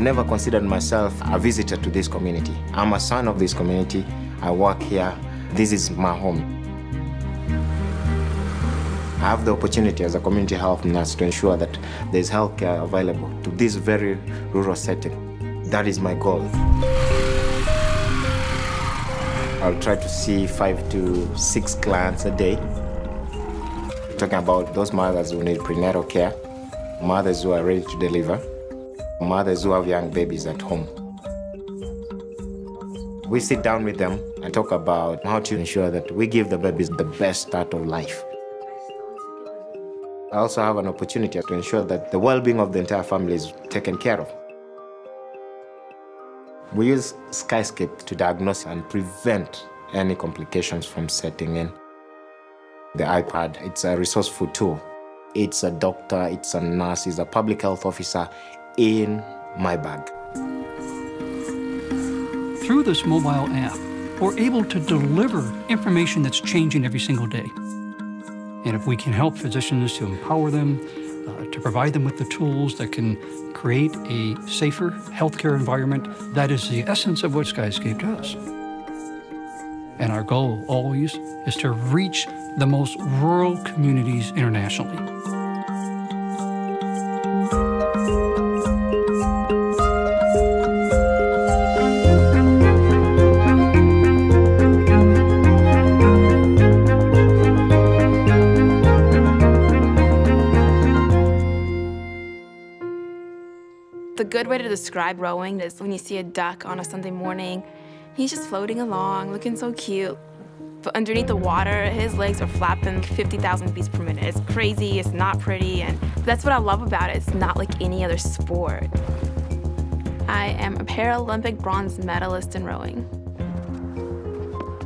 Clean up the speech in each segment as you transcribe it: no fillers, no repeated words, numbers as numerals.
never considered myself a visitor to this community. I'm a son of this community. I work here. This is my home. I have the opportunity as a community health nurse to ensure that there's healthcare available to this very rural setting. That is my goal. I'll try to see 5 to 6 clients a day. Talking about those mothers who need prenatal care, mothers who are ready to deliver, mothers who have young babies at home. We sit down with them and talk about how to ensure that we give the babies the best start of life. I also have an opportunity to ensure that the well-being of the entire family is taken care of. We use Skyscape to diagnose and prevent any complications from setting in. The iPad, it's a resourceful tool. It's a doctor, it's a nurse, it's a public health officer in my bag. Through this mobile app, we're able to deliver information that's changing every single day. And if we can help physicians to empower them, to provide them with the tools that can create a safer healthcare environment, that is the essence of what Skyscape does. And our goal always is to reach the most rural communities internationally. The good way to describe rowing is when you see a duck on a Sunday morning, he's just floating along, looking so cute. But underneath the water, his legs are flapping 50,000 beats per minute. It's crazy, it's not pretty, and that's what I love about it. It's not like any other sport. I am a Paralympic bronze medalist in rowing.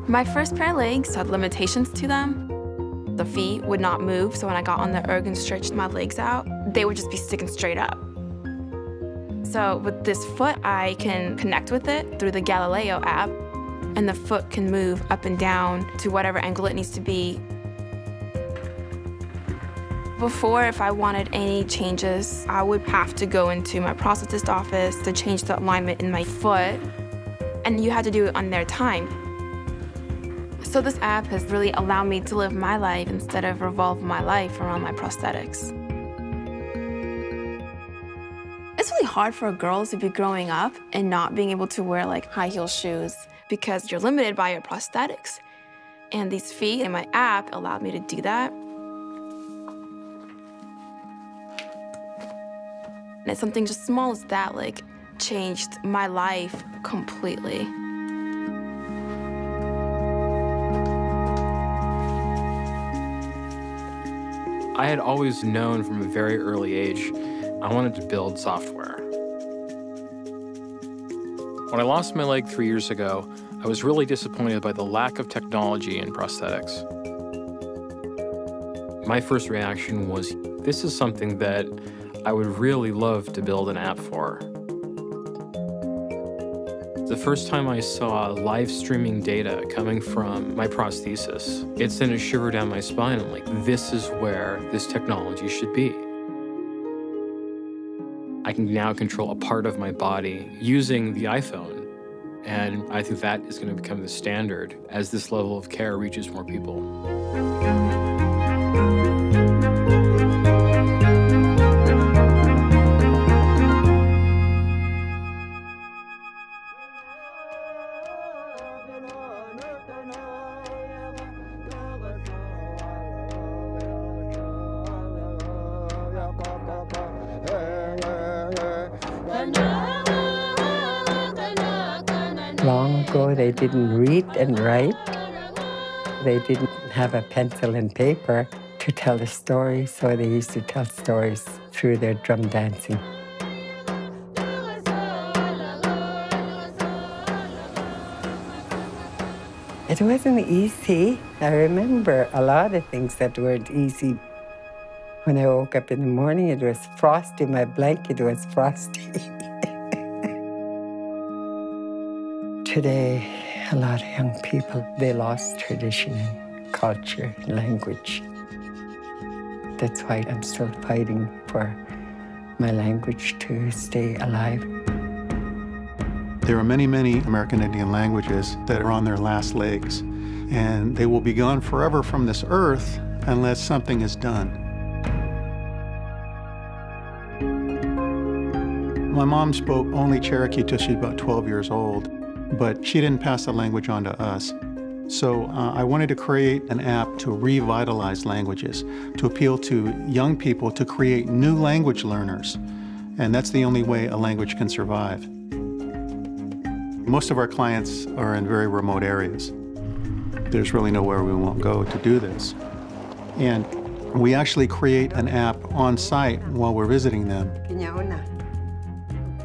My first pair of legs had limitations to them. The feet would not move, so when I got on the erg and stretched my legs out, they would just be sticking straight up. So with this foot, I can connect with it through the Galileo app, and the foot can move up and down to whatever angle it needs to be. Before, if I wanted any changes, I would have to go into my prosthetist office to change the alignment in my foot, and you had to do it on their time. So this app has really allowed me to live my life instead of revolve my life around my prosthetics. It's really hard for girls to be growing up and not being able to wear like high heel shoes because you're limited by your prosthetics. And these feet and my app allowed me to do that. And something just small as that like changed my life completely. I had always known from a very early age I wanted to build software. When I lost my leg 3 years ago, I was really disappointed by the lack of technology in prosthetics. My first reaction was, this is something that I would really love to build an app for. The first time I saw live streaming data coming from my prosthesis, it sent a shiver down my spine. I'm like, this is where this technology should be. I can now control a part of my body using the iPhone. And I think that is going to become the standard as this level of care reaches more people. Long ago, they didn't read and write. They didn't have a pencil and paper to tell a story, so they used to tell stories through their drum dancing. It wasn't easy. I remember a lot of things that weren't easy. When I woke up in the morning, it was frosty. My blanket was frosty. Today, a lot of young people, they lost tradition and culture and language. That's why I'm still fighting for my language to stay alive. There are many, many American Indian languages that are on their last legs, and they will be gone forever from this earth unless something is done. My mom spoke only Cherokee till she was about 12 years old, but she didn't pass the language on to us. So I wanted to create an app to revitalize languages, to appeal to young people to create new language learners. And that's the only way a language can survive. Most of our clients are in very remote areas. There's really nowhere we won't go to do this. And we actually create an app on site while we're visiting them.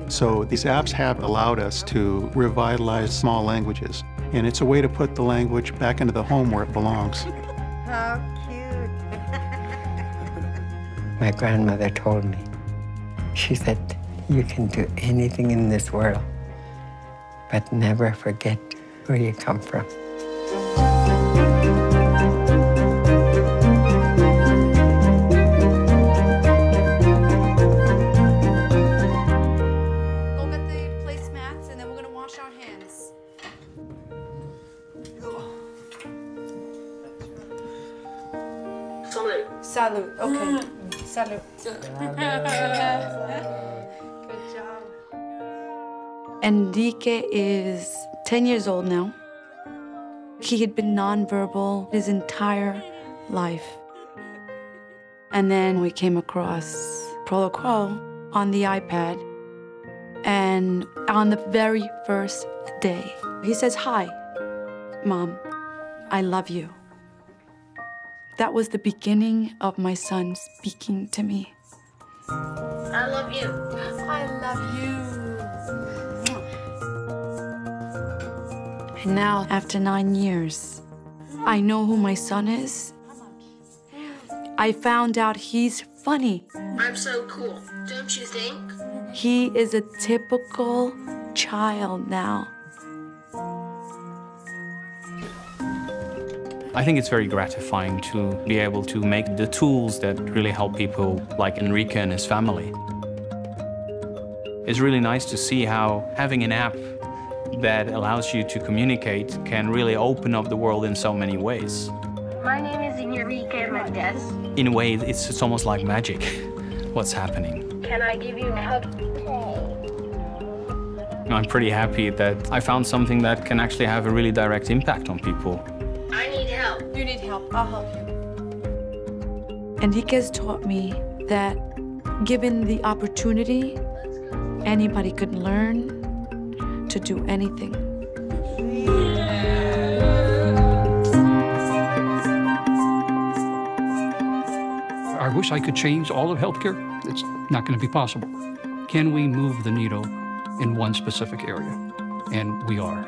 So these apps have allowed us to revitalize small languages. And it's a way to put the language back into the home where it belongs. How cute. My grandmother told me, she said, you can do anything in this world, but never forget where you come from. Go get the placemats, and then we're going to wash our hands. Salud. Okay. Salud. Good job. Enrique is 10 years old now. He had been nonverbal his entire life. And then we came across Protocol on the iPad. And on the very first day, he says, "Hi, Mom, I love you." That was the beginning of my son speaking to me. I love you. I love you. And now, After 9 years, I know who my son is. I found out he's funny. I'm so cool, don't you think? He is a typical child now. I think it's very gratifying to be able to make the tools that really help people like Enrique and his family. It's really nice to see how having an app that allows you to communicate can really open up the world in so many ways. My name is Enrique Mendez. In a way, it's almost like magic, what's happening. Can I give you a hug? I'm pretty happy that I found something that can actually have a really direct impact on people. I need help. You need help. I'll help you. Enrique's taught me that given the opportunity, anybody could learn to do anything. I wish I could change all of healthcare. It's not going to be possible. Can we move the needle in one specific area? And we are.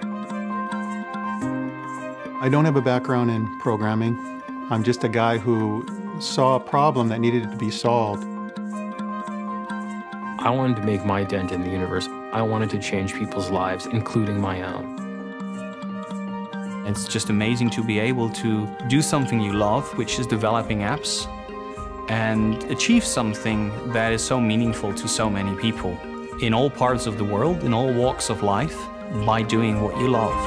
I don't have a background in programming. I'm just a guy who saw a problem that needed to be solved. I wanted to make my dent in the universe. I wanted to change people's lives, including my own. It's just amazing to be able to do something you love, which is developing apps, and achieve something that is so meaningful to so many people in all parts of the world, in all walks of life, by doing what you love.